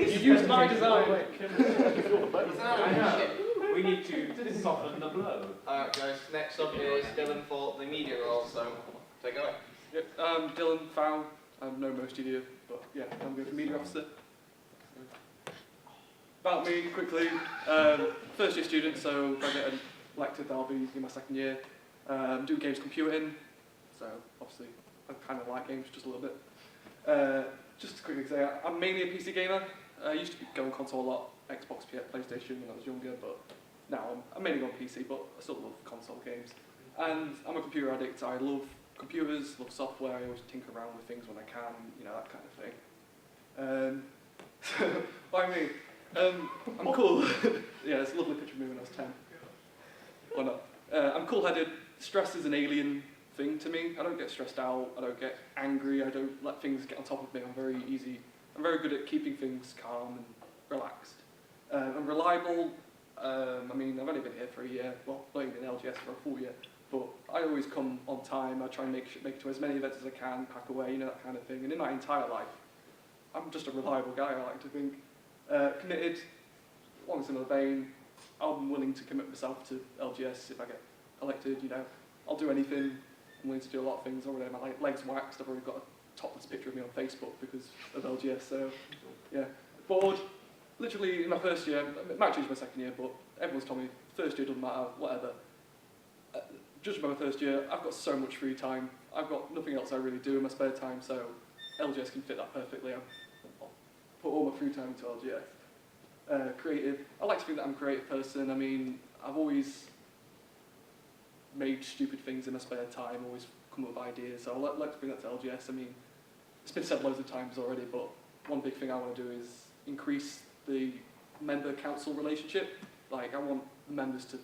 You used my design. We need to soften the blow. Alright guys, next up is Dylan for the media role, so take it away. Yep, Dylan, Thow. I know most of you, but yeah, I'm going for media officer. About me, quickly. First year student, so if I get elected, I'll be in my second year. Doing games computing, so obviously I kind of like games just a little bit. Just to quickly say, I'm mainly a PC gamer. I used to go on console a lot, Xbox, PlayStation when I was younger, but now I'm mainly on PC, but I still love console games. And I'm a computer addict. I love computers, love software. I always tinker around with things when I can, you know, that kind of thing. Why me? I'm cool. Yeah, it's a lovely picture of me when I was 10. Or not. I'm cool-headed. Stress is an alien thing to me. I don't get stressed out. I don't get angry. I don't let things get on top of me. I'm very easy. I'm very good at keeping things calm and relaxed. I'm reliable. I mean, I've only been here for a year. Well, not even in LGS for a full year. But I always come on time. I try and make it to as many events as I can, pack away, you know, that kind of thing. And in my entire life, I'm just a reliable guy, I like to think. Committed, along a similar vein. I'm willing to commit myself to LGS if I get elected, you know. I'll do anything. I'm willing to do a lot of things. I've already had my legs waxed. I've already got a topless picture of me on Facebook because of LGS, so yeah. Bored. Literally in my first year, it might change my second year, but everyone's told me first year doesn't matter, whatever. Judging by my first year, I've got so much free time. I've got nothing else I really do in my spare time, so LGS can fit that perfectly. I'll put all my free time into LGS. Creative. I like to think that I'm a creative person. I mean, I've always made stupid things in my spare time, always come up with ideas, so I like to bring that to LGS. I mean, it's been said loads of times already, but one big thing I want to do is increase the member-council relationship. Like, I want members to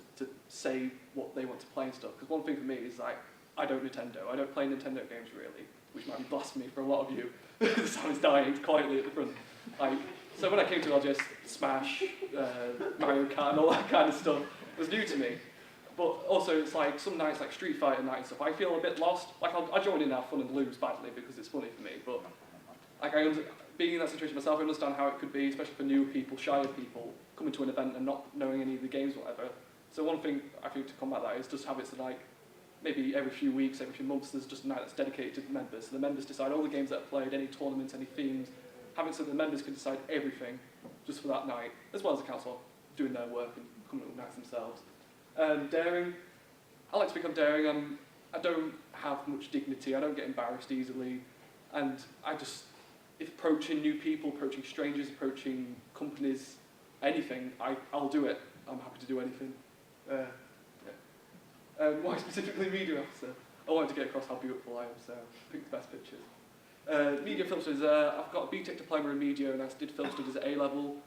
say what they want to play and stuff, because one thing for me is, like, I don't Nintendo. I don't play Nintendo games, really, which might be blasphemy for a lot of you. The sound is dying quietly at the front. Like, so when I came to LGS, Smash, Mario Kart, and all that kind of stuff was new to me. But also, it's like some nights, like Street Fighter night and stuff, I feel a bit lost. Like, I join in and have fun and lose badly because it's funny for me. But like, being in that situation myself, I understand how it could be, especially for new people, shyer people, coming to an event and not knowing any of the games or whatever. So one thing I think to combat that is just have it so, like, maybe every few weeks, every few months, there's just a night that's dedicated to the members. So the members decide all the games that are played, any tournaments, any themes, have it so the members can decide everything just for that night, as well as the council doing their work and coming up with nights themselves. Daring. I like to think I'm daring. I don't have much dignity. I don't get embarrassed easily. And if approaching new people, approaching strangers, approaching companies, anything, I'll do it. I'm happy to do anything. Why specifically media officer? I wanted to get across how beautiful I am, so I picked the best pictures. Media film studies, I've got a BTEC diploma in media and I did film studies at A-level.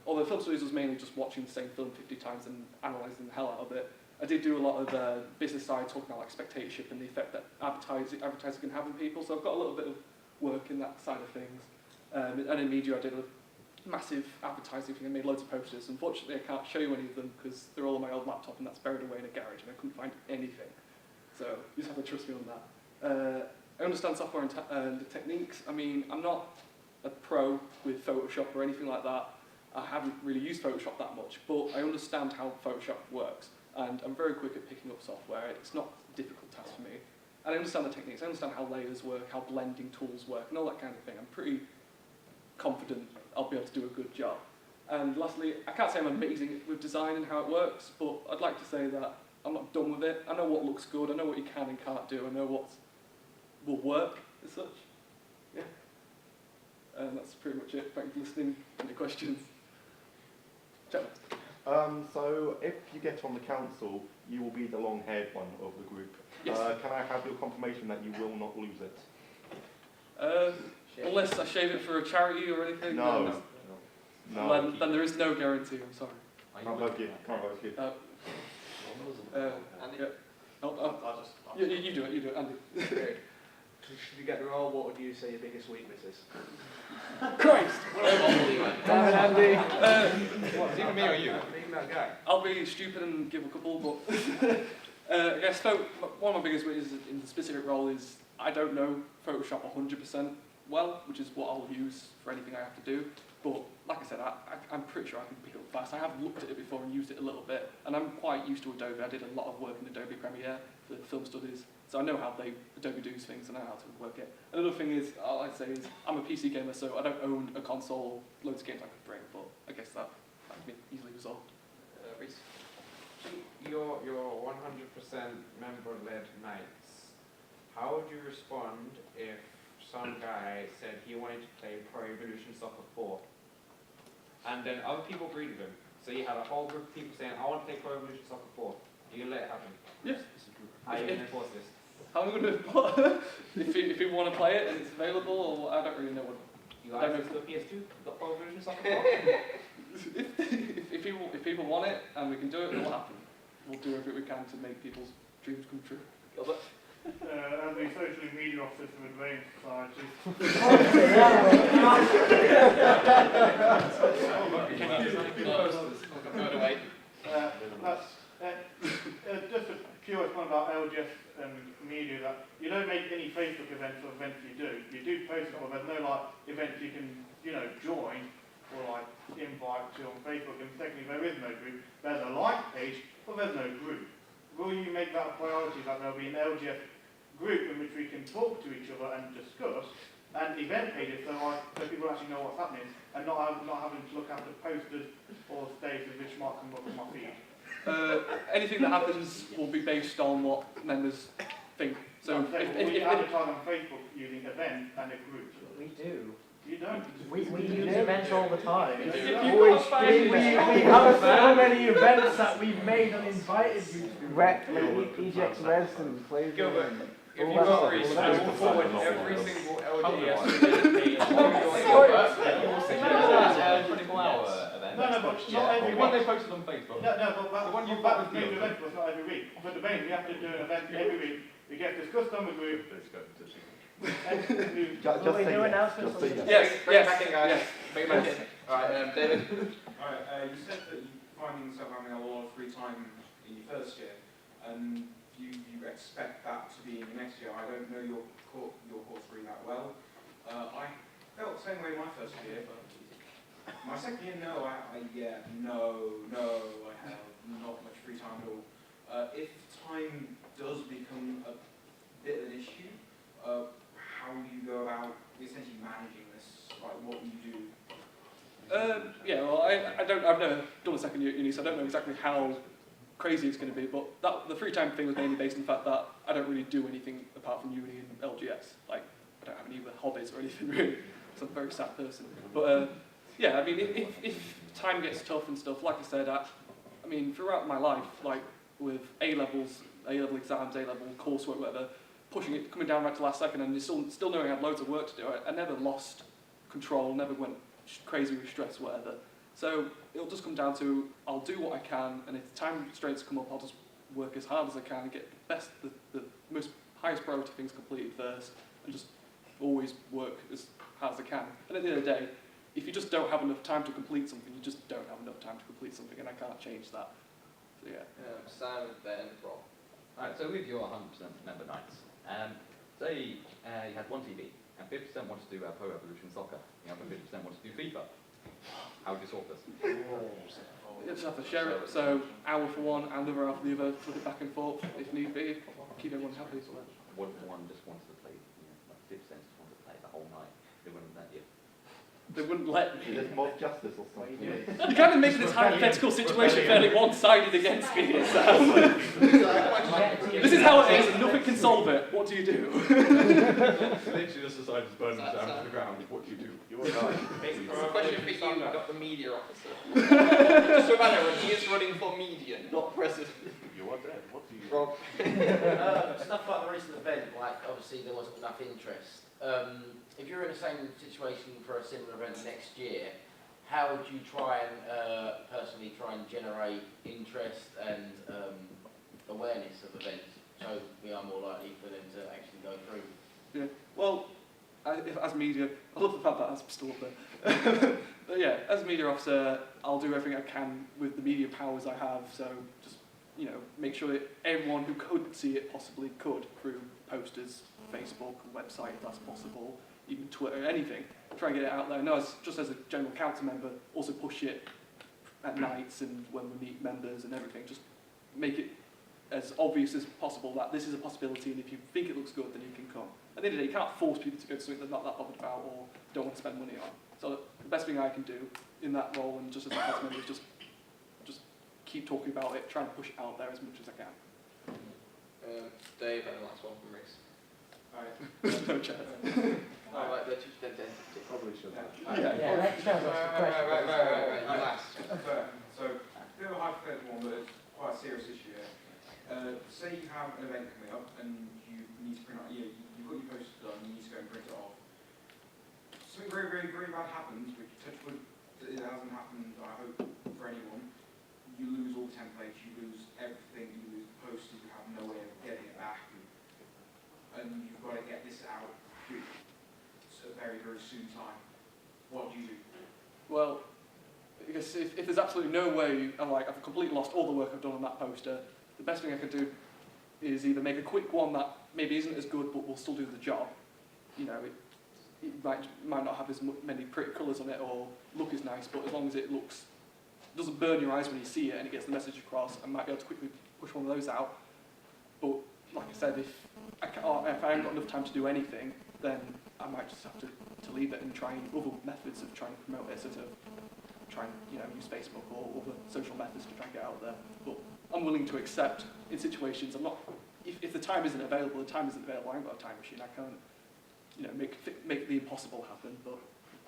Although film studies was mainly just watching the same film 50 times and analysing the hell out of it. I did do a lot of business side, talking about like spectatorship and the effect that advertising can have on people, so I've got a little bit of work in that side of things. And in media I did a massive advertising thing and made loads of posters. Unfortunately I can't show you any of them because they're all on my old laptop and that's buried away in a garage and I couldn't find anything. So you just have to trust me on that. I understand software and the techniques. I mean, I'm not a pro with Photoshop or anything like that. I haven't really used Photoshop that much, but I understand how Photoshop works, and I'm very quick at picking up software. It's not a difficult task for me. And I understand the techniques, I understand how layers work, how blending tools work, and all that kind of thing. I'm pretty confident I'll be able to do a good job. And lastly, I can't say I'm amazing with design and how it works, but I'd like to say that I'm not done with it. I know what looks good, I know what you can and can't do, I know what will work as such. Yeah. And that's pretty much it. Thank you for listening. Any questions? So if you get on the council, you will be the long-haired one of the group. Yes. Can I have your confirmation that you will not lose it? Unless I shave it for a charity or anything? No. Then there is no guarantee, I'm sorry. Can't vote you. Can't vote you. Andy? Yeah. You do it, Andy. Should you get the role, what would you say your biggest weakness is? Christ! Damn it, Andy! What, is it me or you? Being that guy. I'll be stupid and give a couple, but I guess one of my biggest weaknesses in the specific role is I don't know Photoshop 100% well, which is what I'll use for anything I have to do. But like I said, I'm pretty sure I can pick it up fast. I have looked at it before and used it a little bit, and I'm quite used to Adobe. I did a lot of work in Adobe Premiere for film studies, so I know how Adobe does things and I know how to work it. Another thing is, all I'd say is, I'm a PC gamer, so I don't own a console, loads of games I could bring, but I guess that can be easily resolved. Reese? Your 100% member-led nights, how would you respond if some guy said he wanted to play Pro Evolution Soccer 4, and then other people agreed with him? So you had a whole group of people saying, I want to play Pro Evolution Soccer 4. Do you let it happen? Yes. How are you going to enforce this? How am I going to if people want to play it and it's available, or I don't really know what. You access to the PS2? You got Pro Evolution Soccer 4? if people want it and we can do it, it will happen. We'll do everything we can to make people's dreams come true. Gilbert? As a social media officer for Advanced Society. Go away. Just a curious one about LGS and media, that you don't make any Facebook events or events you do. You do post them, but there's no like events you can, join or like invite to on Facebook. And secondly, there is no group. There's a like page, but there's no group. Will you make that a priority, that there'll be an LGS group in which we can talk to each other and discuss, and event pages so people actually know what's happening, and not having to look after posters or status which might come up on my feed? Anything that happens will be based on what members think. So if you advertise on Facebook using event and a group. We do. You don't. We use events all the time. If We you've got a have so many events that we've made and invited you to. EJX Res and Flavor. Gilbert, if all you that got stuff, Reese, all I that will stuff. forward every single LGS page to your Gilbert, and you will see That's a 24-hour event. No, but not every The one week. they posted on Facebook. No, but The one you've that got was with major you. event was not every week. For the main, we have to do an event every week. It gets discussed on the group. Just Will we say do yes. announcements Just say on yes. Yes, Bring it yes, back in, guys. yes. Bring it back in. Alright, David? Alright, you said that you're finding yourself having a lot of free time in your first year, and you expect that to be in your next year. I don't know your course really that well. I felt the same way my first year, but my second year, I have not much free time at all. If time does become a bit of an issue, how do you go about essentially managing this? Like, what you do? Yeah, well, I've never done a second year at uni, so I don't know exactly how crazy it's going to be, but the free time thing was mainly based on the fact that I don't really do anything apart from uni and LGS. Like, I don't have any other hobbies or anything really, because I'm a very sad person. But yeah, I mean, if time gets tough and stuff, like I said, I mean, throughout my life, like with A-level exams, A-level coursework, whatever, pushing it, coming down right to last second, and still knowing I had loads of work to do, I never lost control, never went crazy with stress, whatever. So it'll just come down to, I'll do what I can, and if time constraints come up, I'll just work as hard as I can and get the most highest priority things completed first, and just always work as hard as I can. And at the end of the day, if you just don't have enough time to complete something, you just don't have enough time to complete something, and I can't change that. So yeah. Sam, then Rob. Right, so with your 100% member nights, say you had one TV, and 50% wanted to do Pro Evolution Soccer, the other 50% wanted to do FIFA. How would you sort this? You just have to share it, so hour for one, and another hour for the other, flip it back and forth if need be, keep everyone happy. What if one just wanted to play, like 50% just wanted to play the whole night? They wouldn't let you. They wouldn't let me. Is it mob justice or something? You're kind of making this hypothetical situation fairly one-sided against me, it sounds. This is how it is, and nothing can solve it. What do you do? Literally just decided to burn them down to the ground. What do you do? It's a question for you, not the media officer. Just so matter, he is running for media, not president. You are dead. What do you do? Rob? Stuff like the recent event, like obviously there wasn't enough interest. If you're in the same situation for a similar event next year, how would you try and personally try and generate interest and awareness of events so we are more likely for them to actually go through? Yeah. Well, as media, I love the fact that I'm still up there. But yeah, as a media officer, I'll do everything I can with the media powers I have. So just you know, make sure that everyone who could see it possibly could through posters, Facebook, website if that's possible, even Twitter, anything. Try and get it out there. No, just as a general council member, also push it at nights and when we meet members and everything. Just make it as obvious as possible that this is a possibility, and if you think it looks good, then you can come. At the end of the day, you can't force people to go to something they're not that bothered about or don't want to spend money on. So the best thing I can do in that role, and just as a council member, is just keep talking about it, try and push it out there as much as I can. Dave, and the last one from Reese. Alright. No chance. Alright, let's just Probably should. Yeah, let's ask the question. Right, you last. So, a bit of a hypothetical one, but it's quite a serious issue here. Say you have an event coming up and you need to print out, you've got your poster done, you need to go and print it off. Something very, very, very bad happens, which touch wood, it hasn't happened, I hope, for anyone. You lose all the templates, you lose everything, you lose the posters, you have no way of getting it back, and you've got to get this out at a very, very soon time. What do you do? Well, I guess if there's absolutely no way, I've completely lost all the work I've done on that poster, the best thing I could do is either make a quick one that maybe isn't as good but will still do the job. You know, it might not have as many pretty colours on it or look as nice, but as long as it doesn't burn your eyes when you see it and it gets the message across, I might be able to quickly push one of those out. But like I said, if I haven't got enough time to do anything, then I might just have to leave it and try other methods of trying to promote it, so to try and use Facebook or other social methods to try and get out there. But I'm willing to accept in situations. I'm not. If the time isn't available, the time isn't available. I haven't got a time machine. I can't make the impossible happen. But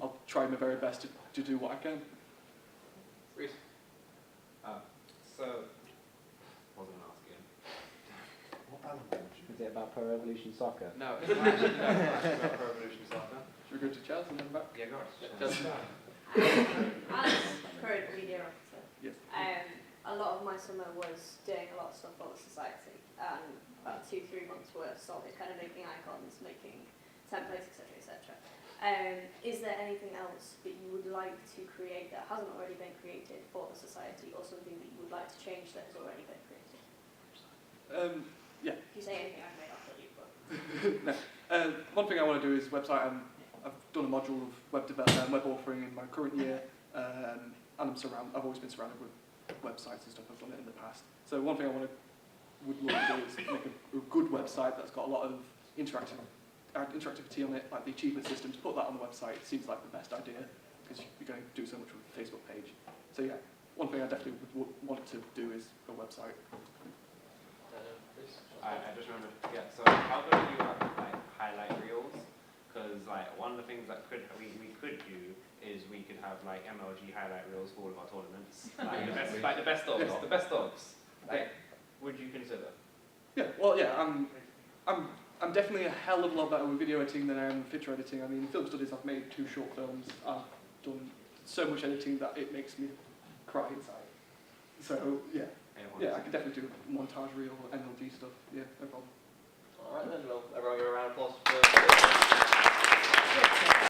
I'll try my very best to do what I can. Reese. So, wasn't asking. Is it about Pro Evolution Soccer? No, it's not actually about Pro Evolution Soccer. Should we go to Chelsea and then back? Yeah, go on. As current media officer, Yes. a lot of my summer was doing a lot of stuff for the society, and about 2-3 months worth solid, kind of making icons, making templates, etc., etc. Is there anything else that you would like to create that hasn't already been created for the society, or something that you would like to change that has already been created? Yeah. If you say anything, I may not tell you, but. No. One thing I want to do is website. I've done a module of web development, web authoring in my current year, and I've always been surrounded with websites and stuff. I've done it in the past. So one thing I would love to do is make a good website that's got a lot of interactivity on it, like the achievement system. To put that on the website seems like the best idea because you're going to do so much with the Facebook page. So yeah, one thing I definitely would want to do is a website. I just remembered, so how good are you at highlight reels? Because one of the things that we could do is we could have MLG highlight reels for all of our tournaments. The best of. Would you consider? Yeah, well, yeah, I'm definitely a hell of a lot better with video editing than I am with picture editing. I mean, film studies, I've made 2 short films. I've done so much editing that it makes me cry inside. So, yeah. Yeah, I could definitely do montage reel, MLG stuff. Yeah, no problem. Alright then, well, everyone give a round of applause for